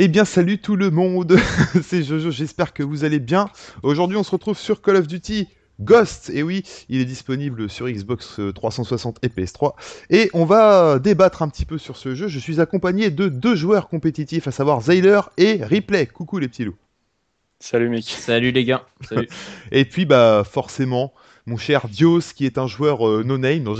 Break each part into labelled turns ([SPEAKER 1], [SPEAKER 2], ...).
[SPEAKER 1] Eh bien, salut tout le monde, c'est Jojo, j'espère que vous allez bien. Aujourd'hui, on se retrouve sur Call of Duty Ghost, et oui, il est disponible sur Xbox 360 et PS3. Et on va débattre un petit peu sur ce jeu. Je suis accompagné de deux joueurs compétitifs, à savoir Zayler et Ripley. Coucou les petits loups.
[SPEAKER 2] Salut mec.
[SPEAKER 3] Salut les gars, salut.
[SPEAKER 1] Et puis, bah, forcément, mon cher Dios, qui est un joueur no-name. Non,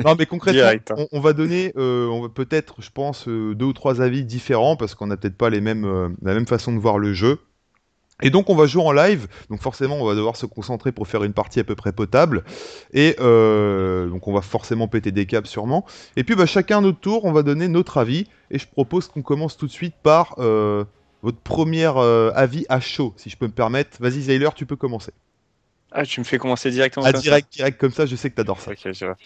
[SPEAKER 1] Non, mais concrètement,
[SPEAKER 2] Direct.
[SPEAKER 1] on va donner, on va peut-être, je pense, deux ou trois avis différents parce qu'on n'a peut-être pas les mêmes, la même façon de voir le jeu. Et donc on va jouer en live, donc forcément on va devoir se concentrer pour faire une partie à peu près potable, et donc on va forcément péter des câbles sûrement. Et puis bah, chacun à notre tour, on va donner notre avis, et je propose qu'on commence tout de suite par votre premier avis à chaud, si je peux me permettre. Vas-y Zayler, tu peux commencer.
[SPEAKER 2] Ah, tu me fais commencer directement
[SPEAKER 1] Ah
[SPEAKER 2] comme ça?
[SPEAKER 1] direct comme ça, je sais que t'adores ça.
[SPEAKER 2] Ok, je vois.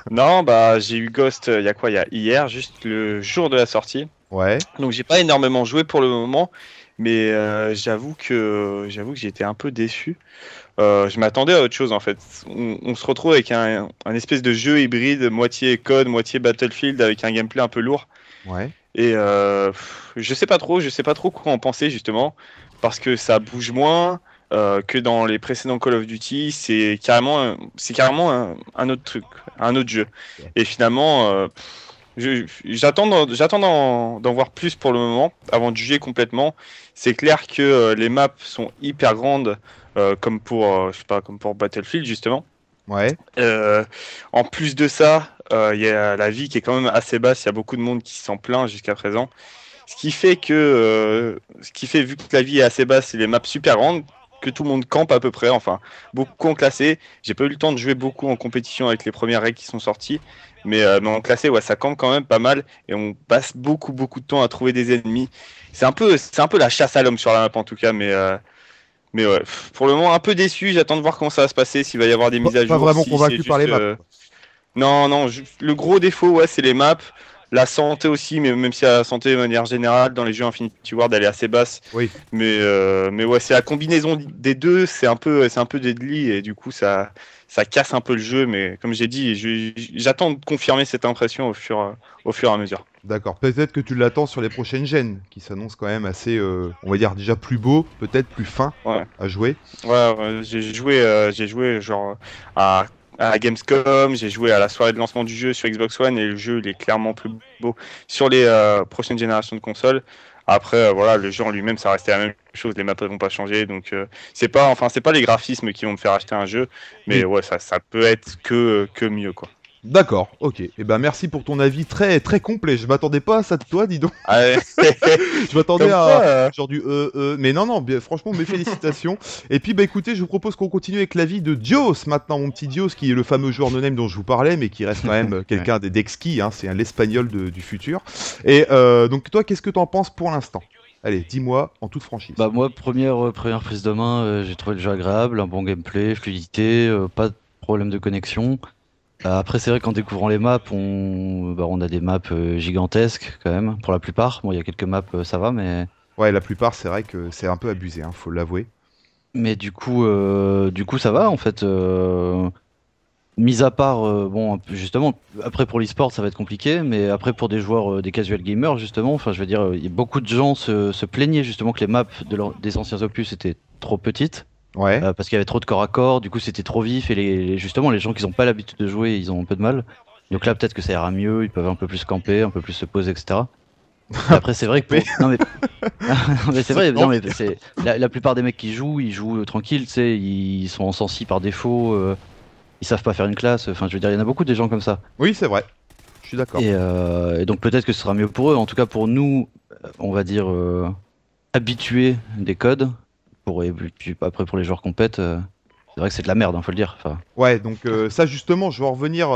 [SPEAKER 2] Non, bah j'ai eu Ghost, il y a quoi? Il y a hier, juste le jour de la sortie.
[SPEAKER 1] Ouais.
[SPEAKER 2] Donc j'ai pas énormément joué pour le moment, mais j'avoue que j'ai été un peu déçu. Je m'attendais à autre chose en fait. On se retrouve avec un espèce de jeu hybride, moitié code, moitié Battlefield, avec un gameplay un peu lourd.
[SPEAKER 1] Ouais.
[SPEAKER 2] Et je sais pas trop quoi en penser justement, parce que ça bouge moins que dans les précédents Call of Duty. C'est carrément un autre truc, un autre jeu. Et finalement, j'attends d'en voir plus pour le moment, avant de juger complètement. C'est clair que les maps sont hyper grandes, comme pour, je sais pas, comme pour Battlefield justement.
[SPEAKER 1] Ouais.
[SPEAKER 2] Euh, En plus de ça, il y a la vie qui est quand même assez basse. Il y a beaucoup de monde qui s'en plaint jusqu'à présent. Ce qui fait, vu que la vie est assez basse et les maps super grandes, que tout le monde campe à peu près. Enfin, beaucoup en classé. J'ai pas eu le temps de jouer beaucoup en compétition avec les premières règles qui sont sorties. Mais en classé, ouais, ça campe quand même pas mal. Et on passe beaucoup de temps à trouver des ennemis. C'est un peu la chasse à l'homme sur la map en tout cas. Mais ouais, pour le moment, un peu déçu. J'attends de voir comment ça va se passer, s'il va y avoir des
[SPEAKER 1] Pas,
[SPEAKER 2] mises à
[SPEAKER 1] pas
[SPEAKER 2] jour,
[SPEAKER 1] vraiment
[SPEAKER 2] si c'est
[SPEAKER 1] convaincu par les
[SPEAKER 2] juste.
[SPEAKER 1] maps.
[SPEAKER 2] Non, non, le gros défaut, ouais, c'est les maps. La santé aussi, mais même si la santé de manière générale dans les jeux Infinity Ward elle est assez basse.
[SPEAKER 1] Oui.
[SPEAKER 2] Mais ouais, c'est la combinaison des deux, c'est un peu deadly et du coup ça casse un peu le jeu. Mais comme j'ai dit, j'attends de confirmer cette impression au fur et à mesure.
[SPEAKER 1] D'accord, peut-être que tu l'attends sur les prochaines gènes, qui s'annoncent quand même assez, on va dire déjà plus beau, peut-être plus fin
[SPEAKER 2] Ouais.
[SPEAKER 1] à jouer.
[SPEAKER 2] Ouais, j'ai joué genre à la Gamescom, j'ai joué à la soirée de lancement du jeu sur Xbox One et le jeu il est clairement plus beau sur les prochaines générations de consoles. Après, voilà, le jeu en lui-même ça restait la même chose, les maps ne vont pas changer, donc c'est pas les graphismes qui vont me faire acheter un jeu, mais
[SPEAKER 1] Oui.
[SPEAKER 2] ouais, ça peut être que mieux quoi.
[SPEAKER 1] D'accord, ok. Eh ben merci pour ton avis très très complet. Je m'attendais pas à ça de toi, dis donc.
[SPEAKER 2] Ah ouais.
[SPEAKER 1] Je m'attendais
[SPEAKER 2] Comme
[SPEAKER 1] à
[SPEAKER 2] quoi,
[SPEAKER 1] genre du mais non non, bien, franchement mes félicitations. Et puis bah écoutez, je vous propose qu'on continue avec l'avis de Dios maintenant, mon petit Dios qui est le fameux joueur no-name dont je vous parlais, mais qui reste quand même
[SPEAKER 3] Ouais.
[SPEAKER 1] quelqu'un des d'exquis, hein, c'est un l'espagnol du futur. Et donc toi, qu'est-ce que t'en penses pour l'instant? Allez, dis-moi en toute franchise.
[SPEAKER 3] Bah moi, première prise de main, j'ai trouvé le jeu agréable, un bon gameplay, fluidité, pas de problème de connexion. Après, c'est vrai qu'en découvrant les maps, on a des maps gigantesques quand même, pour la plupart. Bon, il y a quelques maps, ça va,
[SPEAKER 1] Ouais, la plupart, c'est vrai que c'est un peu abusé, hein, faut l'avouer.
[SPEAKER 3] mais du coup, ça va en fait. Mis à part, bon, justement, après pour l'e-sport, ça va être compliqué, mais après pour des joueurs, des casual gamers, justement, enfin, je veux dire, beaucoup de gens se plaignaient justement que les maps des anciens opus étaient trop petites,
[SPEAKER 1] Ouais.
[SPEAKER 3] parce qu'il y avait trop de corps à corps, du coup c'était trop vif, et justement, les gens qui n'ont pas l'habitude de jouer, ils ont un peu de mal. Donc là, peut-être que ça ira mieux, ils peuvent un peu plus camper, un peu plus se poser, etc. Mais après, c'est vrai que
[SPEAKER 1] Mais-
[SPEAKER 3] pour. Non, mais, non, mais c'est vrai,
[SPEAKER 1] Non,
[SPEAKER 3] non, mais c'est. La plupart des mecs qui jouent, ils jouent tranquille, tu sais, ils sont en sensi par défaut, ils savent pas faire une classe, enfin, je veux dire, il y en a beaucoup des gens comme ça.
[SPEAKER 1] oui, c'est vrai. Je suis d'accord.
[SPEAKER 3] Et donc peut-être que ce sera mieux pour eux, en tout cas pour nous, on va dire, habitués des codes, et puis après pour les joueurs compètes, c'est vrai que c'est de la merde, hein, faut le dire. Enfin,
[SPEAKER 1] Ouais, donc ça justement, je vais en revenir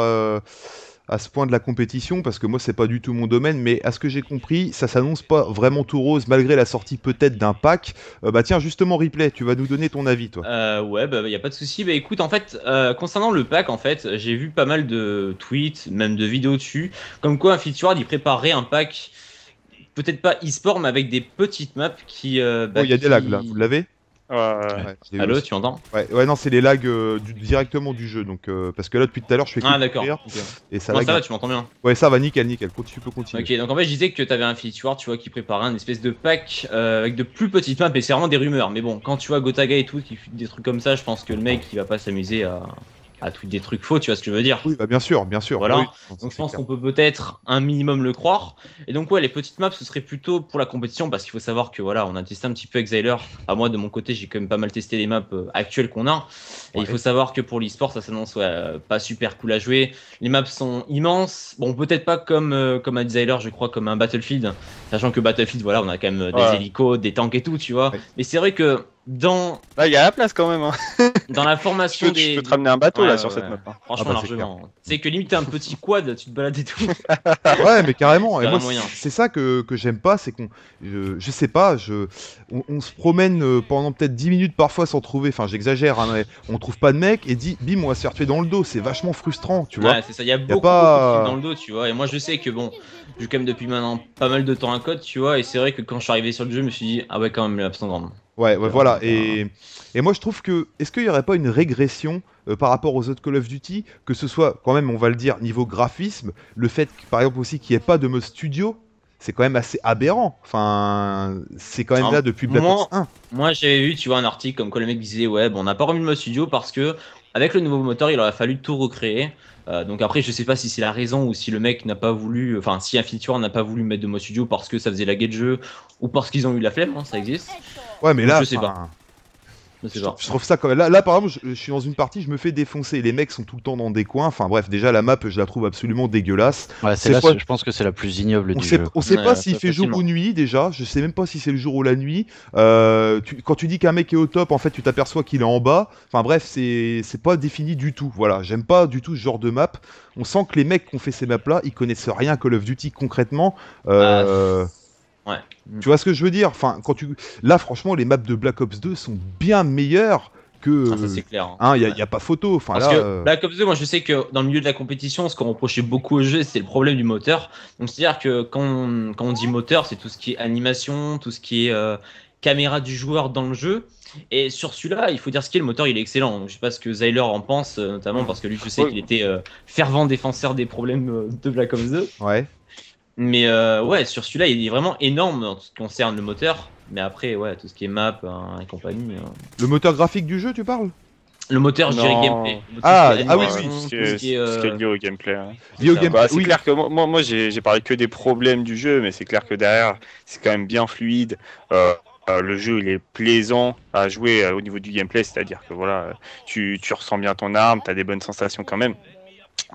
[SPEAKER 1] à ce point de la compétition parce que moi c'est pas du tout mon domaine, mais à ce que j'ai compris, ça s'annonce pas vraiment tout rose malgré la sortie peut-être d'un pack. Bah tiens, justement, Replay, tu vas nous donner ton avis, toi.
[SPEAKER 4] Ouais, bah, y a pas de souci. Bah, écoute, en fait, concernant le pack, en fait, j'ai vu pas mal de tweets, même de vidéos dessus, comme quoi Infinity Ward, il préparerait un pack, peut-être pas e-sport, mais avec des petites maps qui,
[SPEAKER 1] Oh, il y a des lags là, vous l'avez? Ouais, je l'ai eu
[SPEAKER 4] Allô,
[SPEAKER 1] aussi.
[SPEAKER 4] tu m'entends?
[SPEAKER 1] Ouais, non, c'est les lags directement du jeu. Donc, parce que là, depuis tout à l'heure, je fais que
[SPEAKER 4] Ah, d'accord.
[SPEAKER 1] courir
[SPEAKER 4] Ok.
[SPEAKER 1] et ça
[SPEAKER 4] Moi,
[SPEAKER 1] lag.
[SPEAKER 4] ça va, tu m'entends bien.
[SPEAKER 1] Ouais, ça va, nickel. Tu peux continuer.
[SPEAKER 4] Ok, donc en fait, je disais que t'avais Infinity Ward, tu vois, qui préparait un espèce de pack avec de plus petites maps, et c'est vraiment des rumeurs. Mais bon, quand tu vois Gotaga et tout qui fait des trucs comme ça, je pense que le mec, il va pas s'amuser à tweet des trucs faux, tu vois ce que je veux dire?
[SPEAKER 1] Oui, bah bien sûr, bien sûr.
[SPEAKER 4] Voilà.
[SPEAKER 1] Oui, non, ça,
[SPEAKER 4] Donc je
[SPEAKER 1] c'est
[SPEAKER 4] pense
[SPEAKER 1] clair.
[SPEAKER 4] qu'on peut peut-être un minimum le croire. Et donc ouais, les petites maps, ce serait plutôt pour la compétition, parce qu'il faut savoir que voilà, on a testé un petit peu Exiler. À moi, de mon côté, j'ai quand même pas mal testé les maps actuelles qu'on a. Et
[SPEAKER 1] Ouais.
[SPEAKER 4] il faut savoir que pour l'e-sport, ça s'annonce pas super cool à jouer. Les maps sont immenses. Bon, peut-être pas comme un Exiler, je crois, comme un Battlefield. Sachant que Battlefield, voilà, on a quand même des
[SPEAKER 2] Ouais.
[SPEAKER 4] hélicos, des tanks et tout, tu vois.
[SPEAKER 1] Ouais.
[SPEAKER 4] Mais c'est vrai que dans,
[SPEAKER 2] Là, il y a la place quand même. Hein.
[SPEAKER 4] dans la
[SPEAKER 2] Je
[SPEAKER 4] formation
[SPEAKER 2] peux, je peux te ramener un bateau là
[SPEAKER 4] Ouais,
[SPEAKER 2] sur
[SPEAKER 4] ouais,
[SPEAKER 2] cette
[SPEAKER 4] ouais.
[SPEAKER 2] map. Hein.
[SPEAKER 4] Franchement,
[SPEAKER 1] Ah bah, c'est
[SPEAKER 4] largement. C'est que limite, t'as un petit quad, tu te balades et tout.
[SPEAKER 1] Ouais, mais carrément.
[SPEAKER 4] Il y
[SPEAKER 1] Et
[SPEAKER 4] a
[SPEAKER 1] moi,
[SPEAKER 4] un moyen.
[SPEAKER 1] c'est ça que j'aime pas, c'est je sais pas, on se promène pendant peut-être 10 minutes parfois sans trouver, enfin j'exagère, hein, mais on trouve pas de mec et dit, bim, on va se faire tuer dans le dos. C'est vachement frustrant, tu vois.
[SPEAKER 4] Ouais, c'est ça. Il y a beaucoup,
[SPEAKER 1] pas-
[SPEAKER 4] beaucoup de kills dans le dos, tu vois. Et moi, je sais que bon, je joue quand même depuis maintenant pas mal de temps un code, tu vois. Et c'est vrai que quand je suis arrivé sur le jeu, je me suis dit, ah ouais, quand même, les maps sont grandes.
[SPEAKER 1] Ouais, voilà.
[SPEAKER 4] Donc,
[SPEAKER 1] Et moi, je trouve que, est-ce qu'il y aurait pas une régression par rapport aux autres Call of Duty, que ce soit quand même, on va le dire, niveau graphisme, le fait, par exemple aussi, qu'il n'y ait pas de mode studio, c'est quand même assez aberrant. Enfin, c'est quand même
[SPEAKER 4] Alors,
[SPEAKER 1] là depuis Black
[SPEAKER 4] moi-
[SPEAKER 1] Ops 1.
[SPEAKER 4] Moi, j'avais vu, tu vois, un article comme quoi le mec disait, ouais, bon, on n'a pas remis le mode studio parce que avec le nouveau moteur, il aurait fallu tout recréer. Donc après, je sais pas si c'est la raison ou si le mec n'a pas voulu, enfin, si Infinity Ward n'a pas voulu mettre de mode studio parce que ça faisait laguer le jeu ou parce qu'ils ont eu la flemme, hein, ça existe.
[SPEAKER 1] Ouais, mais
[SPEAKER 4] Donc,
[SPEAKER 1] là,
[SPEAKER 4] je sais pas.
[SPEAKER 1] enfin,
[SPEAKER 4] Je sais
[SPEAKER 1] je
[SPEAKER 4] pas.
[SPEAKER 1] trouve ça quand même. Là, par exemple, je suis dans une partie, je me fais défoncer. Les mecs sont tout le temps dans des coins. Enfin bref, déjà la map, je la trouve absolument dégueulasse.
[SPEAKER 3] Ouais,
[SPEAKER 1] C'est
[SPEAKER 3] c'est là,
[SPEAKER 1] quoi
[SPEAKER 3] je pense que c'est la plus ignoble
[SPEAKER 1] On
[SPEAKER 3] du
[SPEAKER 1] sait,
[SPEAKER 3] jeu.
[SPEAKER 1] on sait
[SPEAKER 4] Ouais,
[SPEAKER 1] pas
[SPEAKER 4] ça,
[SPEAKER 1] s'il fait jour
[SPEAKER 4] facilement.
[SPEAKER 1] ou nuit déjà. Je sais même pas si c'est le jour ou la nuit. Quand tu dis qu'un mec est au top, en fait, tu t'aperçois qu'il est en bas. Enfin bref, c'est pas défini du tout. Voilà, j'aime pas du tout ce genre de map. On sent que les mecs qui ont fait ces maps-là, ils connaissent rien à Call of Duty concrètement.
[SPEAKER 4] Ouais.
[SPEAKER 1] Tu vois ce que je veux dire? Enfin, là, franchement, les maps de Black Ops 2 sont bien meilleures que.
[SPEAKER 4] Ah, ça c'est clair.
[SPEAKER 1] Hein, y a,
[SPEAKER 4] Ouais.
[SPEAKER 1] y a pas photo. Enfin
[SPEAKER 4] Parce
[SPEAKER 1] là.
[SPEAKER 4] que Black Ops 2, moi je sais que dans le milieu de la compétition, ce qu'on reprochait beaucoup au jeu, c'est le problème du moteur. Donc c'est-à-dire que quand on dit moteur, c'est tout ce qui est animation, tout ce qui est caméra du joueur dans le jeu. Et sur celui-là, il faut dire ce qui est, le moteur il est excellent. Donc, je sais pas ce que Zyler en pense, notamment parce que lui je sais
[SPEAKER 2] Ouais.
[SPEAKER 4] qu'il était fervent défenseur des problèmes de Black Ops 2.
[SPEAKER 1] Ouais.
[SPEAKER 4] Mais ouais, sur celui-là, il est vraiment énorme en ce qui concerne le moteur. Mais après, ouais, tout ce qui est map hein, et compagnie.
[SPEAKER 1] Le moteur graphique du jeu, tu parles?
[SPEAKER 4] Le moteur, je dirais
[SPEAKER 2] Non.
[SPEAKER 4] gameplay. Tout ce
[SPEAKER 1] Ah,
[SPEAKER 4] qui est
[SPEAKER 1] ah oui,
[SPEAKER 4] animation,
[SPEAKER 1] oui,
[SPEAKER 2] Ce qui
[SPEAKER 4] tout ce
[SPEAKER 2] est,
[SPEAKER 4] qui est,
[SPEAKER 2] ce qui est lié au gameplay. Hein.
[SPEAKER 1] Lié au
[SPEAKER 4] ça.
[SPEAKER 1] gameplay,
[SPEAKER 2] Bah, c'est
[SPEAKER 1] oui.
[SPEAKER 2] clair que moi j'ai parlé que des problèmes du jeu, mais c'est clair que derrière, c'est quand même bien fluide. Le jeu il est plaisant à jouer au niveau du gameplay, c'est-à-dire que voilà, tu ressens bien ton arme, tu as des bonnes sensations quand même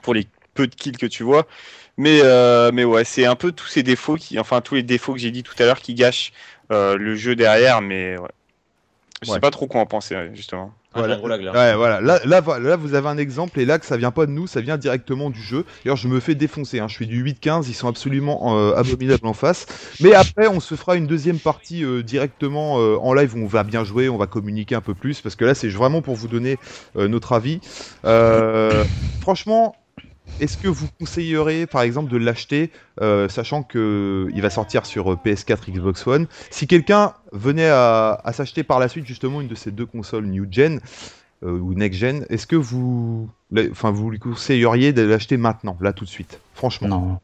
[SPEAKER 2] pour les peu de kills que tu vois. Mais ouais, c'est un peu tous ces défauts enfin tous les défauts que j'ai dit tout à l'heure qui gâchent le jeu derrière, mais ouais. Je
[SPEAKER 1] Ouais.
[SPEAKER 2] sais pas trop quoi en penser justement.
[SPEAKER 4] Ah, j'ai un gros lag, là.
[SPEAKER 1] Ouais, voilà. Là, vous avez un exemple, et là, que ça vient pas de nous, ça vient directement du jeu. D'ailleurs, je me fais défoncer, hein. Je fais du 8-15, ils sont absolument abominables en face. Mais après, on se fera une deuxième partie directement en live où on va bien jouer, on va communiquer un peu plus, parce que là, c'est vraiment pour vous donner notre avis. Franchement, est-ce que vous conseillerez, par exemple, de l'acheter, sachant que il va sortir sur PS4, Xbox One? Si quelqu'un venait à s'acheter par la suite justement une de ces deux consoles New Gen ou Next Gen, est-ce que vous lui conseilleriez de l'acheter maintenant, là tout de suite? Franchement.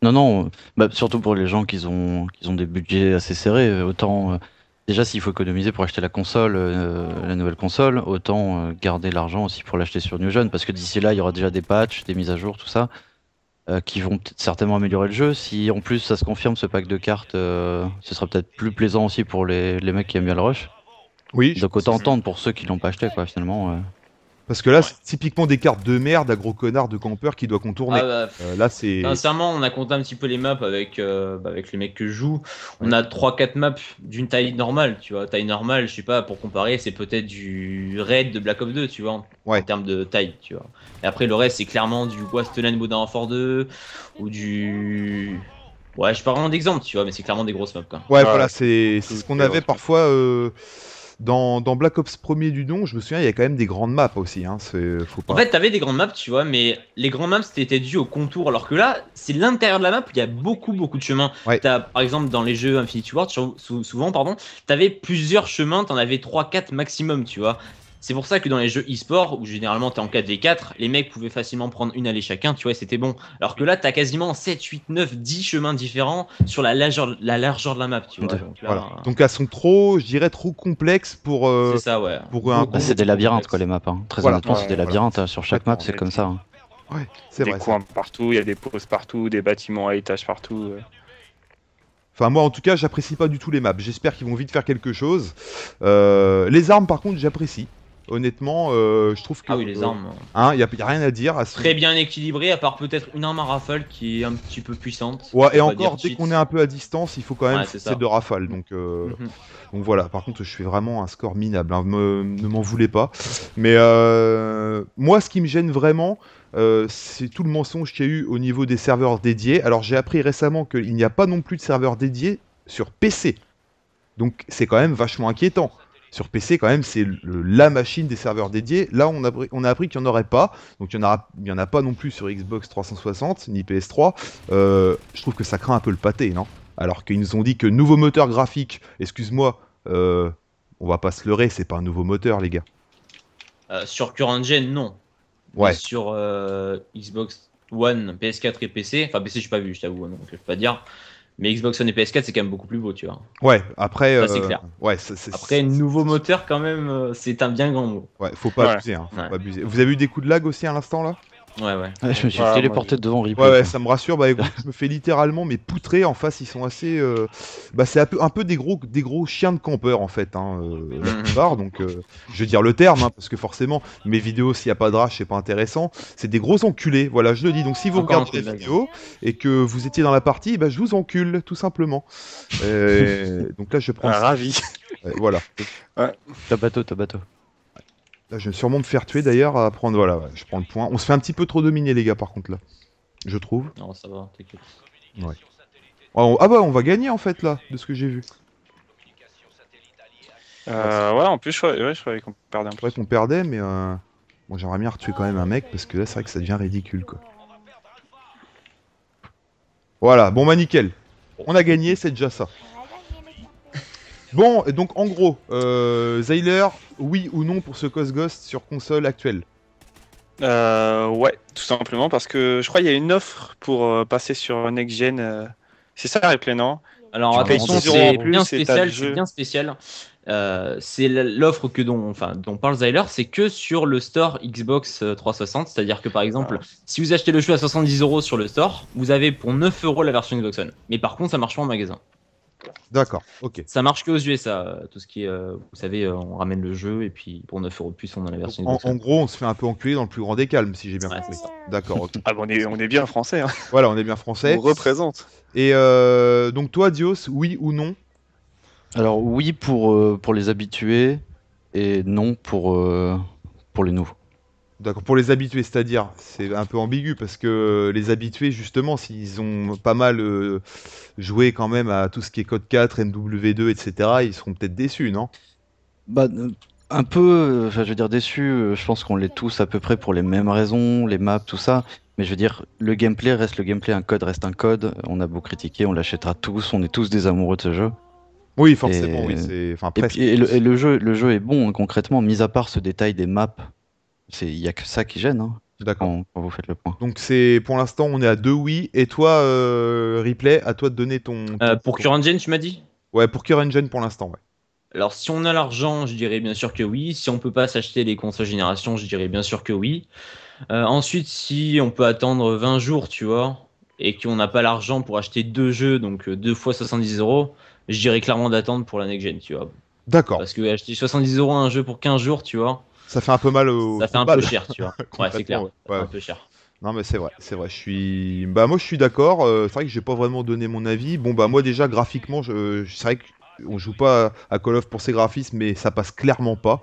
[SPEAKER 3] Non. Non. Bah, surtout pour les gens qui ont des budgets assez serrés. Autant, déjà, s'il faut économiser pour acheter la console, la nouvelle console, autant garder l'argent aussi pour l'acheter sur New Gen. Parce que d'ici là, il y aura déjà des patchs, des mises à jour, tout ça, qui vont certainement améliorer le jeu. Si en plus ça se confirme, ce pack de cartes, ce sera peut-être plus plaisant aussi pour les mecs qui aiment bien le rush.
[SPEAKER 1] Oui,
[SPEAKER 3] Donc autant entendre pour ceux qui l'ont pas acheté, quoi, finalement.
[SPEAKER 1] parce que là, c'est typiquement des cartes de merde à gros connard de campeur qui doit contourner.
[SPEAKER 4] Ah, bah,
[SPEAKER 1] Là, c'est.
[SPEAKER 4] sincèrement, on a compté un petit peu les maps avec les mecs que je joue. On a 3-4 maps d'une taille normale, tu vois. Taille normale, je sais pas, pour comparer, c'est peut-être du raid de Black Ops 2, tu vois,
[SPEAKER 1] Ouais.
[SPEAKER 4] en termes de taille, tu vois. Et après, le reste, c'est clairement du Wasteland Modern Warfare 2 ou du. Ouais, je sais pas vraiment d'exemple, tu vois, mais c'est clairement des grosses maps, quoi.
[SPEAKER 1] Ouais,
[SPEAKER 2] Ouais,
[SPEAKER 1] voilà, c'est ce qu'on
[SPEAKER 2] c'est
[SPEAKER 1] avait
[SPEAKER 2] vrai.
[SPEAKER 1] parfois dans Black Ops 1er du nom, je me souviens, il y a quand même des grandes maps aussi. Hein, faut pas...
[SPEAKER 4] En fait, t'avais des grandes maps, tu vois, mais les grandes maps c'était dû au contour, alors que là, c'est l'intérieur de la map où il y a beaucoup de chemins.
[SPEAKER 1] Ouais.
[SPEAKER 4] T'as, par exemple, dans les jeux Infinity Ward, souvent, pardon, t'avais plusieurs chemins, t'en avais 3-4 maximum, tu vois. C'est pour ça que dans les jeux e-sport, où généralement t'es en 4v4, les mecs pouvaient facilement prendre une allée chacun, tu vois, et c'était bon. Alors que là, t'as quasiment 7, 8, 9, 10 chemins différents sur la largeur de la map, tu vois. Donc, là,
[SPEAKER 1] Voilà. Donc elles sont trop, je dirais, trop complexes pour...
[SPEAKER 4] c'est ça, ouais.
[SPEAKER 1] pour un
[SPEAKER 3] Bah, c'est des labyrinthes quoi les maps. Hein. Très
[SPEAKER 1] Voilà.
[SPEAKER 3] honnêtement, c'est des
[SPEAKER 2] Voilà.
[SPEAKER 3] labyrinthes. Sur chaque map, c'est comme ça. Hein.
[SPEAKER 1] Ouais, c'est
[SPEAKER 2] Des
[SPEAKER 1] vrai.
[SPEAKER 2] coins partout, il y a des pauses partout, des bâtiments à étages partout.
[SPEAKER 1] Enfin, moi, en tout cas, j'apprécie pas du tout les maps. J'espère qu'ils vont vite faire quelque chose. Les armes, par contre, j'apprécie. Honnêtement, je trouve que...
[SPEAKER 4] Ah oui, les armes.
[SPEAKER 1] Hein, y a rien à dire.
[SPEAKER 4] Très bien équilibré, à part peut-être une arme à rafale qui est un petit peu puissante.
[SPEAKER 1] Ouais, et
[SPEAKER 4] Faut pas dire
[SPEAKER 1] encore, dès
[SPEAKER 4] cheat.
[SPEAKER 1] qu'on est un peu à distance, il faut quand même
[SPEAKER 4] Ouais, c'est ça.
[SPEAKER 1] c'est de rafale. Donc voilà, par contre, je fais vraiment un score minable. Hein. Ne m'en voulez pas. Mais moi, ce qui me gêne vraiment, c'est tout le mensonge qu'il y a eu au niveau des serveurs dédiés. Alors, j'ai appris récemment qu'il n'y a pas non plus de serveurs dédiés sur PC. Donc, c'est quand même vachement inquiétant. Sur PC, quand même, c'est la machine des serveurs dédiés. Là, on a appris qu'il n'y en aurait pas. Donc, il n'y en a pas non plus sur Xbox 360, ni PS3. Je trouve que ça craint un peu le pâté, non? Alors qu'ils nous ont dit que nouveau moteur graphique, excuse-moi, on va pas se leurrer, c'est pas un nouveau moteur, les gars.
[SPEAKER 4] Sur Current Gen, non.
[SPEAKER 1] Ouais.
[SPEAKER 4] Mais sur Xbox One, PS4 et PC, enfin PC, j'ai pas vu, je t'avoue, donc je peux pas dire. Mais Xbox One et PS4, c'est quand même beaucoup plus beau, tu vois.
[SPEAKER 1] Ouais, après.
[SPEAKER 4] Ça, c'est clair.
[SPEAKER 1] Ouais,
[SPEAKER 4] Après, nouveau moteur, quand même, c'est un bien grand mot.
[SPEAKER 1] Ouais, faut pas
[SPEAKER 2] Ouais.
[SPEAKER 1] abuser, hein, faut
[SPEAKER 4] Ouais.
[SPEAKER 1] pas abuser. Vous avez eu des coups de lag aussi à l'instant, là?
[SPEAKER 4] Ouais.
[SPEAKER 3] Ouais, je me suis
[SPEAKER 2] Voilà,
[SPEAKER 3] téléporté devant Replay.
[SPEAKER 1] Ouais,
[SPEAKER 3] quoi.
[SPEAKER 1] ça me rassure. Bah écoute, je me fais littéralement mais poutrer en face. Ils sont assez. Bah c'est un peu des gros chiens de campeur en fait. Hein, la plupart. Donc je vais dire le terme hein, parce que forcément mes vidéos s'il y a pas de rage c'est pas intéressant. C'est des gros enculés. Voilà, je le dis. Donc si vous
[SPEAKER 4] Encore un
[SPEAKER 1] regardez
[SPEAKER 4] coup de
[SPEAKER 1] la
[SPEAKER 4] lag.
[SPEAKER 1] vidéo et que vous étiez dans la partie, bah je vous encule tout simplement. Donc là je prends.
[SPEAKER 2] Ravi.
[SPEAKER 1] Voilà.
[SPEAKER 3] T'as bateau.
[SPEAKER 1] Là je vais sûrement me faire tuer d'ailleurs à prendre. Voilà, ouais, je prends le point. On se fait un petit peu trop dominer les gars par contre là. Je trouve.
[SPEAKER 4] Non, ça va, t'inquiète.
[SPEAKER 1] Ah bah on va gagner en fait là de ce que j'ai vu.
[SPEAKER 2] Ouais, en plus, je croyais qu'on perdait un
[SPEAKER 1] C'est
[SPEAKER 2] peu.
[SPEAKER 1] vrai qu'on perdait, mais bon, j'aimerais bien retuer quand même un mec parce que là, c'est vrai que ça devient ridicule quoi. Voilà, bon bah nickel. On a gagné, c'est déjà ça. Bon, et donc en gros, Zyler, oui ou non pour ce Cos Ghost sur console actuelle?
[SPEAKER 2] Ouais, tout simplement parce que je crois qu'il y a une offre pour passer sur Next Gen. C'est ça, Replay, non?
[SPEAKER 4] Alors
[SPEAKER 1] Tu
[SPEAKER 4] attention,
[SPEAKER 2] payes 10 euros
[SPEAKER 4] c'est
[SPEAKER 2] en plus
[SPEAKER 4] bien
[SPEAKER 2] et t'as
[SPEAKER 4] spécial,
[SPEAKER 2] le jeu.
[SPEAKER 4] c'est bien spécial. C'est l'offre dont parle Zyler, c'est que sur le store Xbox 360, c'est-à-dire que par exemple, si vous achetez le jeu à 70 € sur le store, vous avez pour 9 € la version Xbox One. Mais par contre, ça marche pas en magasin.
[SPEAKER 1] D'accord, ok.
[SPEAKER 4] Ça marche que aux USA, tout ce qui est, vous savez, on ramène le jeu et puis pour 9 € de plus, on a la version
[SPEAKER 1] Donc,
[SPEAKER 4] Xbox
[SPEAKER 1] en
[SPEAKER 4] One.
[SPEAKER 1] gros, on se fait un peu enculer dans le plus grand des calmes, si j'ai bien
[SPEAKER 4] Ouais,
[SPEAKER 1] compris.
[SPEAKER 4] c'est ça.
[SPEAKER 1] D'accord, ok.
[SPEAKER 2] Ah, bah, on est bien français. Hein.
[SPEAKER 1] Voilà, on est bien français.
[SPEAKER 2] On représente.
[SPEAKER 1] Et donc toi, Dios, oui ou non?
[SPEAKER 3] Alors oui pour les habitués et non pour les nouveaux.
[SPEAKER 1] D'accord, pour les habitués, c'est-à-dire, c'est un peu ambigu parce que les habitués, justement, s'ils ont pas mal joué quand même à tout ce qui est Code 4, MW2, etc., ils seront peut-être déçus, non?
[SPEAKER 3] Bah un peu, enfin, je veux dire déçu. Je pense qu'on l'est tous à peu près pour les mêmes raisons, les maps, tout ça. Mais je veux dire, le gameplay reste le gameplay, un code reste un code. On a beau critiquer, on l'achètera tous. On est tous des amoureux de ce jeu.
[SPEAKER 1] Oui, forcément,
[SPEAKER 3] Et-
[SPEAKER 1] oui, c'est... Enfin,
[SPEAKER 3] Et,
[SPEAKER 1] presque.
[SPEAKER 3] puis, et le jeu est bon hein, concrètement, mis à part ce détail des maps. Il y a que ça qui gêne hein,
[SPEAKER 1] D'accord.
[SPEAKER 3] quand vous faites le point.
[SPEAKER 1] Donc c'est, pour l'instant, on est à 2 oui. Et toi, Replay, à toi de donner ton...
[SPEAKER 4] Pour Current Gen, tu m'as dit?
[SPEAKER 1] Ouais, pour Current Gen pour l'instant, ouais.
[SPEAKER 4] Alors, si on a l'argent, je dirais bien sûr que oui. Si on peut pas s'acheter les consoles génération, je dirais bien sûr que oui. Ensuite, si on peut attendre 20 jours, tu vois, et qu'on n'a pas l'argent pour acheter deux jeux, donc 2 fois 70 €, je dirais clairement d'attendre pour la next gen, tu vois.
[SPEAKER 1] D'accord.
[SPEAKER 4] Parce que acheter 70 € un jeu pour 15 jours, tu vois,
[SPEAKER 1] Ça fait un peu mal au...
[SPEAKER 4] ça fait un
[SPEAKER 1] balles.
[SPEAKER 4] peu cher, tu vois. Ouais, c'est clair.
[SPEAKER 1] Ouais,
[SPEAKER 4] Ça fait
[SPEAKER 1] ouais.
[SPEAKER 4] un peu cher.
[SPEAKER 1] Non mais c'est vrai, je suis... Bah moi je suis d'accord, c'est vrai que j'ai pas vraiment donné mon avis. Bon bah moi déjà graphiquement, c'est vrai qu'on joue pas à Call of pour ses graphismes, mais ça passe clairement pas.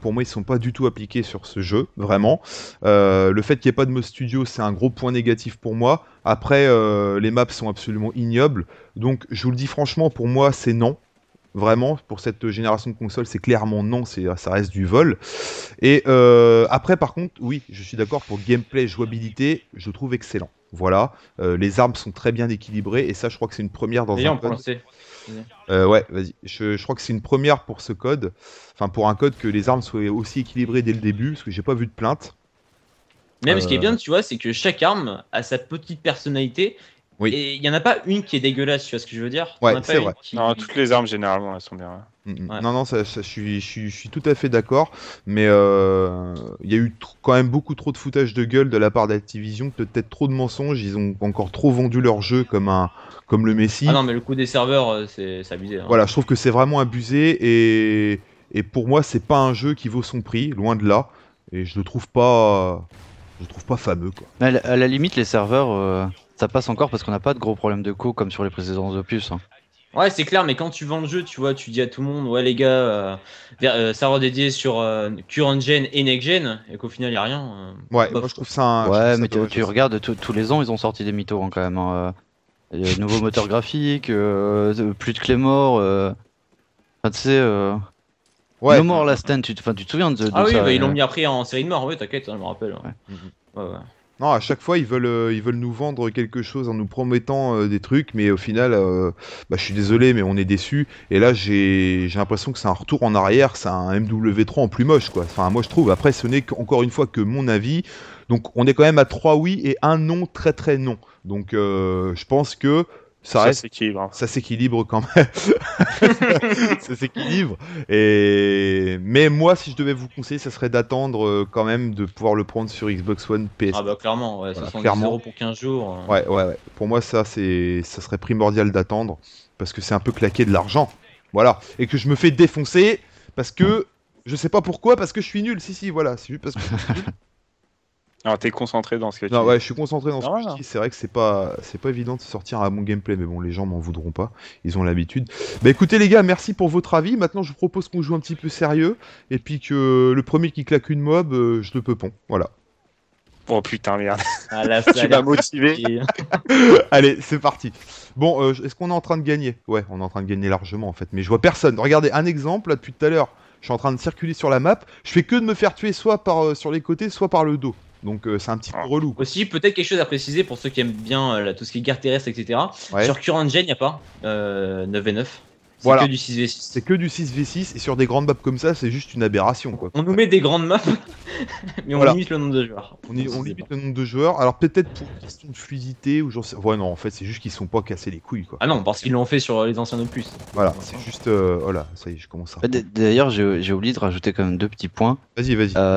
[SPEAKER 1] Pour moi ils sont pas du tout appliqués sur ce jeu, vraiment. Le fait qu'il n'y ait pas de mode studio, c'est un gros point négatif pour moi. Après, les maps sont absolument ignobles, donc je vous le dis franchement, pour moi c'est non. Vraiment, pour cette génération de consoles, c'est clairement non, ça reste du vol. Et après, par contre, oui, je suis d'accord, pour gameplay, jouabilité, je le trouve excellent. Voilà, les armes sont très bien équilibrées, et ça, je crois que c'est une première dans
[SPEAKER 4] D'ailleurs,
[SPEAKER 1] un
[SPEAKER 4] on peut
[SPEAKER 1] code.
[SPEAKER 4] lancer.
[SPEAKER 1] Ouais, vas-y. Je crois que c'est une première pour ce code, enfin pour un code que les armes soient aussi équilibrées dès le début, parce que j'ai pas vu de plainte.
[SPEAKER 4] Même ce qui est bien, tu vois, c'est que chaque arme a sa petite personnalité.
[SPEAKER 1] Oui.
[SPEAKER 4] Et il y en a pas une qui est dégueulasse, tu vois ce que je veux dire?
[SPEAKER 1] Ouais,
[SPEAKER 4] T'en as pas
[SPEAKER 1] c'est
[SPEAKER 4] une
[SPEAKER 1] vrai.
[SPEAKER 4] qui-
[SPEAKER 2] Non, toutes les armes, généralement, elles sont bien.
[SPEAKER 4] Ouais.
[SPEAKER 1] Non, non, je suis tout à fait d'accord, mais il y a eu quand même beaucoup trop de foutage de gueule de la part d'Activision, peut-être trop de mensonges, ils ont encore trop vendu leur jeu comme le Messi.
[SPEAKER 4] Ah non, mais le coup des serveurs, c'est abusé. Hein.
[SPEAKER 1] Voilà, je trouve que c'est vraiment abusé, et pour moi, c'est pas un jeu qui vaut son prix, loin de là, et je le trouve pas fameux, quoi.
[SPEAKER 3] Mais à la limite, les serveurs, ça passe encore parce qu'on n'a pas de gros problèmes de co comme sur les précédents opus. Hein.
[SPEAKER 4] Ouais, c'est clair, mais quand tu vends le jeu, tu vois, tu dis à tout le monde, ouais les gars, serveur dédié sur current gen et next gen, et qu'au final il y a rien.
[SPEAKER 1] Ouais,
[SPEAKER 4] bof,
[SPEAKER 1] moi je trouve ça.
[SPEAKER 3] Ouais, mais
[SPEAKER 1] dommage
[SPEAKER 3] tu
[SPEAKER 1] aussi.
[SPEAKER 3] regardes, tous les ans, ils ont sorti des mythos hein, quand même. Hein. Nouveau moteur graphique, plus de clés morts. Enfin, tu sais,
[SPEAKER 1] Ouais.
[SPEAKER 3] No More Last Stand, tu te souviens de
[SPEAKER 4] Ah oui,
[SPEAKER 3] ça
[SPEAKER 4] bah, ils l'ont mis après en série de mort, oui, t'inquiète, je me rappelle.
[SPEAKER 3] Ouais.
[SPEAKER 4] Ouais, ouais.
[SPEAKER 1] Non, à chaque fois, ils veulent nous vendre quelque chose en nous promettant des trucs, mais au final, bah, je suis désolé, mais on est déçus. Et là, j'ai l'impression que c'est un retour en arrière, c'est un MW3 en plus moche, quoi. Enfin, moi, je trouve. Après, ce n'est encore une fois que mon avis. Donc, on est quand même à 3 oui et un non, très très non. Donc, je pense que ça reste.
[SPEAKER 2] s'équilibre. Hein.
[SPEAKER 1] Ça s'équilibre quand même. Ça s'équilibre. Mais moi, si je devais vous conseiller, ça serait d'attendre quand même de pouvoir le prendre sur Xbox One, PS.
[SPEAKER 4] Ah bah clairement, ouais,
[SPEAKER 1] Voilà,
[SPEAKER 4] 70
[SPEAKER 1] clairement.
[SPEAKER 4] € pour 15 jours.
[SPEAKER 1] Ouais, ouais, ouais. Pour moi, ça serait primordial d'attendre parce que c'est un peu claquer de l'argent. Voilà. Et que je me fais défoncer parce que je sais pas pourquoi, parce que je suis nul. Si, voilà. C'est juste parce que je suis nul.
[SPEAKER 2] Alors, t'es concentré dans ce que tu
[SPEAKER 1] Non,
[SPEAKER 2] dis.
[SPEAKER 1] ouais, je suis concentré dans ce
[SPEAKER 2] Ah,
[SPEAKER 1] que je
[SPEAKER 2] voilà.
[SPEAKER 1] dis. C'est vrai que c'est pas évident de sortir un bon gameplay, mais bon, les gens m'en voudront pas. Ils ont l'habitude. Bah écoutez, les gars, merci pour votre avis. Maintenant, je vous propose qu'on joue un petit peu sérieux et puis que le premier qui claque une mob, je le peupon. Voilà.
[SPEAKER 2] Oh putain, merde.
[SPEAKER 4] Ah là, ça
[SPEAKER 2] Tu
[SPEAKER 4] a
[SPEAKER 2] m'as
[SPEAKER 4] l'air
[SPEAKER 2] motivé.
[SPEAKER 4] compliqué.
[SPEAKER 1] Allez, c'est parti. Bon, est-ce qu'on est en train de gagner? Ouais, on est en train de gagner largement en fait, mais je vois personne. Regardez, un exemple, là, depuis tout à l'heure, je suis en train de circuler sur la map, je fais que de me faire tuer soit sur les côtés, soit par le dos. Donc c'est un petit peu
[SPEAKER 2] Ah.
[SPEAKER 1] relou.
[SPEAKER 4] Aussi, peut-être quelque chose à préciser pour ceux qui aiment bien tout ce qui est guerre terrestre, etc.
[SPEAKER 1] Ouais.
[SPEAKER 4] Sur Current Gen, il n'y a pas 9v9. C'est
[SPEAKER 1] Voilà.
[SPEAKER 4] que du 6v6.
[SPEAKER 1] C'est que du 6v6 et sur des grandes maps comme ça, c'est juste une aberration quoi.
[SPEAKER 4] On nous met des grandes maps, mais on
[SPEAKER 1] Voilà.
[SPEAKER 4] limite le nombre de joueurs.
[SPEAKER 1] On limite le nombre de joueurs. Alors peut-être pour une question de fluidité ou j'en sais. Ouais non, en fait c'est juste qu'ils sont pas cassés les couilles quoi.
[SPEAKER 4] Ah non, parce qu'ils l'ont fait sur les anciens opus.
[SPEAKER 1] Voilà, c'est juste. Voilà, ça y est, je commence à.
[SPEAKER 3] D'ailleurs, j'ai oublié de rajouter quand même 2 petits points.
[SPEAKER 1] Vas-y.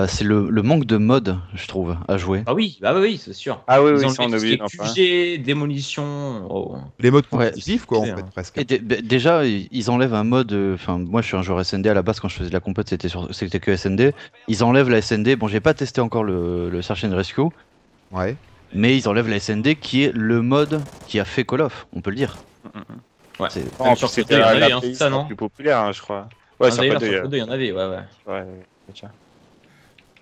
[SPEAKER 3] C'est le manque de modes, je trouve, à jouer.
[SPEAKER 4] Ah oui, bah oui, c'est sûr.
[SPEAKER 2] Ah oui,
[SPEAKER 4] Ils
[SPEAKER 2] oui,
[SPEAKER 4] ont
[SPEAKER 2] ça on a
[SPEAKER 4] enlevé
[SPEAKER 2] oublié
[SPEAKER 4] tout ce qui
[SPEAKER 2] d'en
[SPEAKER 4] est
[SPEAKER 2] parler.
[SPEAKER 4] QG, démolition. Oh.
[SPEAKER 1] Les modes
[SPEAKER 3] Ouais,
[SPEAKER 1] compétitifs quoi en
[SPEAKER 4] c'est
[SPEAKER 1] fait
[SPEAKER 4] clair.
[SPEAKER 1] presque.
[SPEAKER 3] Et déjà, ils enlèvent un mode. Enfin, moi, je suis un joueur SND à la base. Quand je faisais de la compète, c'était que SND. Ils enlèvent la SND. Bon, j'ai pas testé encore le Search and Rescue,
[SPEAKER 1] Ouais.
[SPEAKER 3] mais ils enlèvent la SND qui est le mode qui a fait Call of. On peut le dire.
[SPEAKER 4] Ouais.
[SPEAKER 3] C'est-
[SPEAKER 2] En
[SPEAKER 4] Même
[SPEAKER 2] plus,
[SPEAKER 4] sur
[SPEAKER 2] c'était
[SPEAKER 4] Code 2, il y en
[SPEAKER 2] la
[SPEAKER 4] avait, hein,
[SPEAKER 2] playlist
[SPEAKER 4] ça,
[SPEAKER 2] la
[SPEAKER 4] non
[SPEAKER 2] plus populaire, hein, je crois. Ouais, sur
[SPEAKER 4] D'ailleurs,
[SPEAKER 2] Code 2,
[SPEAKER 4] sur Code 2, il y en avait, ouais.
[SPEAKER 2] ouais, tiens.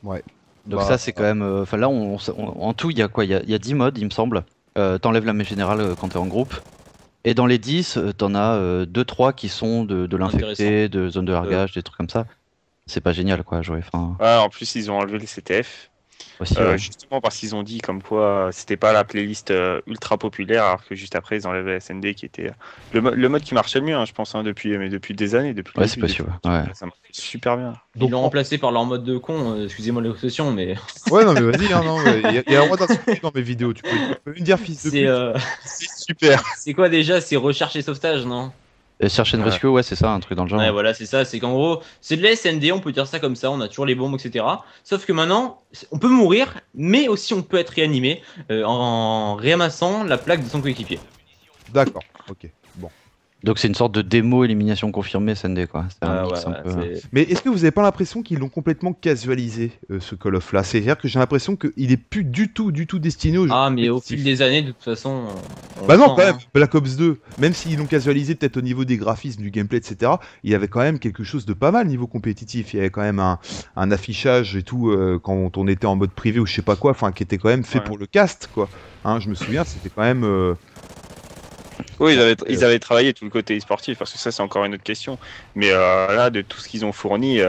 [SPEAKER 3] Donc
[SPEAKER 1] Bah,
[SPEAKER 3] ça, c'est quand même. Enfin là, en tout, il y a quoi? Il y a 10 modes, il me semble. T'enlèves la map générale quand t'es en groupe. Et dans les 10, t'en as 2-3 qui sont de l'infecté, de zone de largage, des trucs comme ça. C'est pas génial quoi à jouer. Enfin,
[SPEAKER 2] Ouais, en plus, ils ont enlevé le CTF.
[SPEAKER 3] aussi, ouais.
[SPEAKER 2] Justement parce qu'ils ont dit comme quoi c'était pas la playlist ultra populaire, alors que juste après, ils enlevaient la SND qui était le mode qui marchait le mieux, hein, je pense, hein, depuis des années. Depuis le
[SPEAKER 3] Ouais, c'est
[SPEAKER 2] début,
[SPEAKER 3] possible.
[SPEAKER 2] depuis-
[SPEAKER 3] Ouais.
[SPEAKER 2] Ça marche super bien.
[SPEAKER 4] Ils l'ont remplacé par leur mode de con, excusez-moi l'expression, mais
[SPEAKER 1] Ouais, non, mais vas-y, hein, non, il y a un droit d'insulter dans mes vidéos. Tu peux me dire fils de
[SPEAKER 4] c'est
[SPEAKER 1] pute.
[SPEAKER 2] C'est super.
[SPEAKER 4] c'est quoi déjà? C'est recherche et sauvetage, non?
[SPEAKER 3] Search and
[SPEAKER 2] Ouais.
[SPEAKER 3] Rescue, ouais, c'est ça, un truc dans le genre.
[SPEAKER 4] Ouais, voilà, c'est ça. C'est qu'en gros, c'est de la SND, on peut dire ça comme ça, on a toujours les bombes, etc. Sauf que maintenant, on peut mourir, mais aussi on peut être réanimé en réamassant la plaque de son coéquipier.
[SPEAKER 1] D'accord, ok. Bon.
[SPEAKER 3] Donc c'est une sorte de démo élimination confirmée SND quoi. C'est un mix un peu.
[SPEAKER 1] Mais est-ce que vous avez pas l'impression qu'ils l'ont complètement casualisé, ce Call of là? C'est-à-dire que j'ai l'impression qu'il est plus du tout destiné aux jeux
[SPEAKER 4] Ah, mais au
[SPEAKER 1] compétitifs.
[SPEAKER 4] fil des années, de toute façon. On
[SPEAKER 1] Bah
[SPEAKER 4] le
[SPEAKER 1] non,
[SPEAKER 4] sent,
[SPEAKER 1] quand même,
[SPEAKER 4] hein.
[SPEAKER 1] Black Ops 2, même s'ils l'ont casualisé peut-être au niveau des graphismes, du gameplay, etc., il y avait quand même quelque chose de pas mal niveau compétitif. Il y avait quand même un affichage et tout, quand on était en mode privé ou je sais pas quoi, enfin, qui était quand même fait
[SPEAKER 2] Ouais.
[SPEAKER 1] pour le cast, quoi. Hein, je me souviens, c'était quand même.
[SPEAKER 2] Oui, ils avaient travaillé tout le côté sportif, parce que ça, c'est encore une autre question. Mais là, de tout ce qu'ils ont fourni,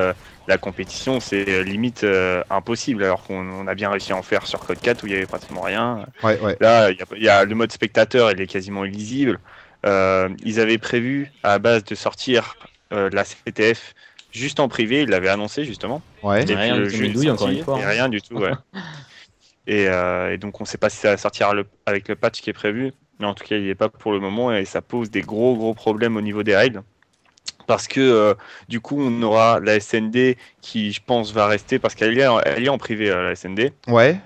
[SPEAKER 2] la compétition, c'est limite impossible, alors qu'on a bien réussi à en faire sur Code 4 où il n'y avait pratiquement rien.
[SPEAKER 1] Ouais.
[SPEAKER 2] Là, il y a le mode spectateur, il est quasiment illisible. Ils avaient prévu à la base de sortir la CTF juste en privé, ils l'avaient annoncé justement.
[SPEAKER 1] Ouais.
[SPEAKER 2] Et puis
[SPEAKER 4] Rien
[SPEAKER 2] le
[SPEAKER 4] du tout,
[SPEAKER 2] jeu est
[SPEAKER 4] douille, encore
[SPEAKER 2] sorti,
[SPEAKER 4] une fois,
[SPEAKER 2] et
[SPEAKER 4] hein.
[SPEAKER 2] rien du tout, ouais. Et donc on ne sait pas si ça va sortir avec le patch qui est prévu, mais en tout cas il n'y est pas pour le moment et ça pose des gros problèmes au niveau des règles. Parce que du coup on aura la SND qui je pense va rester parce qu'elle est en privé la SND.
[SPEAKER 1] Ouais.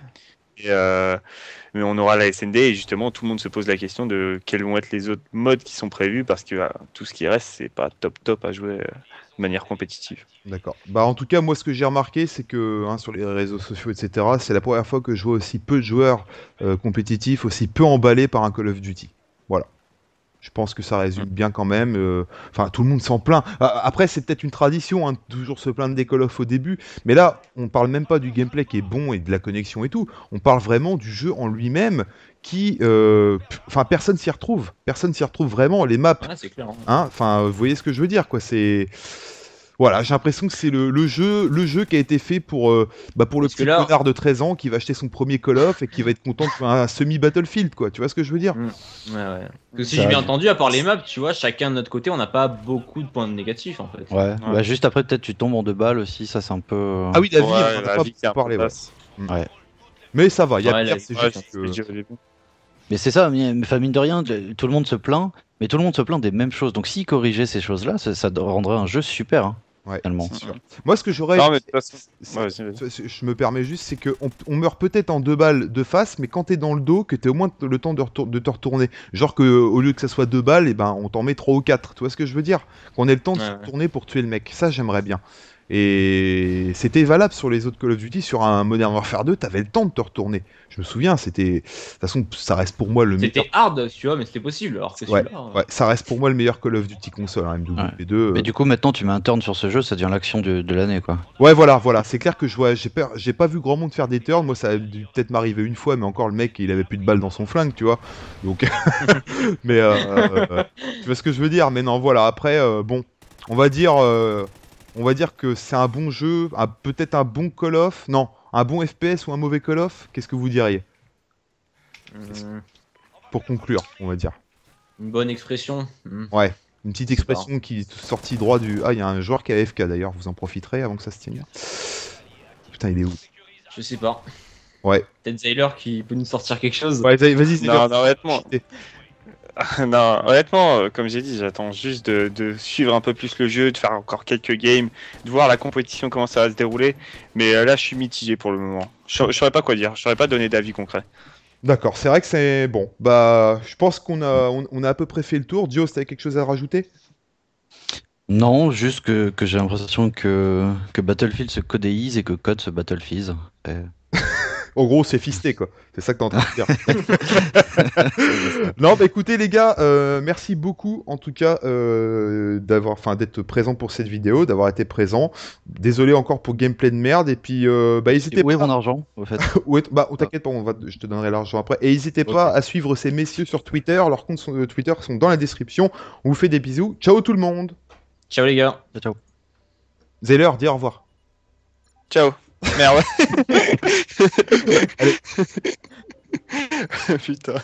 [SPEAKER 2] Et, mais on aura la SND et justement tout le monde se pose la question de quels vont être les autres modes qui sont prévus parce que tout ce qui reste c'est pas top à jouer de manière compétitive.
[SPEAKER 1] D'accord. Bah en tout cas, moi ce que j'ai remarqué, c'est que sur les réseaux sociaux, etc., c'est la première fois que je vois aussi peu de joueurs compétitifs, aussi peu emballés par un Call of Duty. Voilà. Je pense que ça résume bien quand même. Enfin, tout le monde s'en plaint. Après, c'est peut-être une tradition, de toujours se plaindre des Call of au début. Mais là, on parle même pas du gameplay qui est bon et de la connexion et tout. On parle vraiment du jeu en lui-même qui... Enfin, personne s'y retrouve. Personne s'y retrouve vraiment. Les maps,
[SPEAKER 4] Ouais, c'est clair.
[SPEAKER 1] enfin, vous voyez ce que je veux dire, quoi. C'est... Voilà, j'ai l'impression que c'est le jeu qui a été fait pour le
[SPEAKER 4] Parce
[SPEAKER 1] petit
[SPEAKER 4] que là-
[SPEAKER 1] connard de 13 ans qui va acheter son premier Call of et qui va être content de faire un semi-Battlefield, quoi. Tu vois ce que je veux dire?
[SPEAKER 4] Ouais. Parce que si
[SPEAKER 3] Ça
[SPEAKER 4] j'ai bien
[SPEAKER 3] arrive.
[SPEAKER 4] entendu, à part les maps, tu vois, chacun de notre côté, on n'a pas beaucoup de points négatifs en fait.
[SPEAKER 3] Ouais. Bah, juste après, peut-être tu tombes en 2 balles aussi, ça c'est un peu.
[SPEAKER 1] Ah oui, la vie,
[SPEAKER 2] Ouais,
[SPEAKER 1] on en a
[SPEAKER 2] la
[SPEAKER 1] pas
[SPEAKER 2] vie, c'est un peu
[SPEAKER 1] parlé, ouais.
[SPEAKER 2] basse.
[SPEAKER 1] Mais ça va, il y a
[SPEAKER 4] Ouais,
[SPEAKER 1] pire,
[SPEAKER 4] la-
[SPEAKER 1] c'est
[SPEAKER 2] Ouais,
[SPEAKER 1] juste
[SPEAKER 2] c'est ce que
[SPEAKER 1] que...
[SPEAKER 2] je disais au début.
[SPEAKER 3] Mais c'est ça, enfin, mine de rien, tout le monde se plaint, mais tout le monde se plaint des mêmes choses. Donc s'ils corrigeaient ces choses-là, ça rendrait un jeu super, hein,
[SPEAKER 1] Ouais,
[SPEAKER 3] finalement.
[SPEAKER 1] c'est sûr. Moi, ce que j'aurais...
[SPEAKER 2] Non, mais de toute façon,
[SPEAKER 1] c'est-
[SPEAKER 2] ouais, vas-y.
[SPEAKER 1] je me permets juste, c'est que on meurt peut-être en 2 balles de face, mais quand t'es dans le dos, que t'aies au moins le temps de te retourner. Genre que au lieu que ça soit 2 balles, et ben on t'en met 3 ou 4. Tu vois ce que je veux dire? Qu'on ait le temps de se
[SPEAKER 4] Ouais.
[SPEAKER 1] retourner pour tuer le mec. Ça, j'aimerais bien. Et c'était valable sur les autres Call of Duty. Sur un Modern Warfare 2, t'avais le temps de te retourner. Je me souviens, c'était... De toute façon, ça reste pour moi le meilleur...
[SPEAKER 4] C'était hard, tu vois, mais c'était possible. Alors que
[SPEAKER 1] Ouais,
[SPEAKER 4] celui-là.
[SPEAKER 1] ouais, ça reste pour moi le meilleur Call of Duty console, hein, MW2.
[SPEAKER 3] Mais du coup, maintenant, tu mets un turn sur ce jeu, ça devient l'action de l'année, quoi.
[SPEAKER 1] Ouais, voilà. C'est clair que j'ai pas vu grand monde faire des turns. Moi, ça a dû peut-être m'arriver une fois, mais encore le mec, il avait plus de balles dans son flingue, tu vois. Donc, mais tu vois ce que je veux dire. Mais non, voilà. Après, bon, on va dire que c'est un bon jeu, peut-être un bon Call of, non, un bon FPS ou un mauvais Call of. Qu'est-ce que vous diriez pour conclure, on va dire.
[SPEAKER 4] Une bonne expression.
[SPEAKER 1] Ouais. Une petite
[SPEAKER 4] Je sais pas.
[SPEAKER 1] expression qui est sortie droit du... Ah, il y a un joueur qui est AFK d'ailleurs, vous en profiterez avant que ça se tienne. Putain, il est où?
[SPEAKER 4] Je sais pas.
[SPEAKER 1] Ouais.
[SPEAKER 4] Peut-être Zayler qui peut nous sortir quelque chose.
[SPEAKER 1] Ouais, vas-y, c'est
[SPEAKER 2] Non,
[SPEAKER 1] dur.
[SPEAKER 2] honnêtement. Non, honnêtement, comme j'ai dit, j'attends juste de suivre un peu plus le jeu, de faire encore quelques games, de voir la compétition comment ça va se dérouler. Mais là, je suis mitigé pour le moment. Je saurais pas quoi dire, je saurais pas donner d'avis concret.
[SPEAKER 1] D'accord, c'est vrai que c'est bon. Bah, je pense qu'on a à peu près fait le tour. Dios, t'avais quelque chose à rajouter?
[SPEAKER 3] Non, juste que j'ai l'impression que Battlefield se codéise et que Code se Battlefield.
[SPEAKER 1] En gros, c'est fisté, quoi. C'est ça que t'es en train de dire. Non, bah écoutez, les gars, merci beaucoup, en tout cas, d'être présent pour cette vidéo, d'avoir été présent. Désolé encore pour gameplay de merde, et puis, bah, n'hésitez
[SPEAKER 3] Où est
[SPEAKER 1] pas...
[SPEAKER 3] mon argent, au fait?
[SPEAKER 1] Bah, t'inquiète pas, je te donnerai l'argent après. Et n'hésitez pas à suivre ces messieurs sur Twitter, leurs comptes Twitter sont dans la description. On vous fait des bisous. Ciao tout le monde.
[SPEAKER 4] Ciao les gars.
[SPEAKER 3] Ciao.
[SPEAKER 1] Zeller, dis au revoir.
[SPEAKER 2] Ciao. Merde. Putain.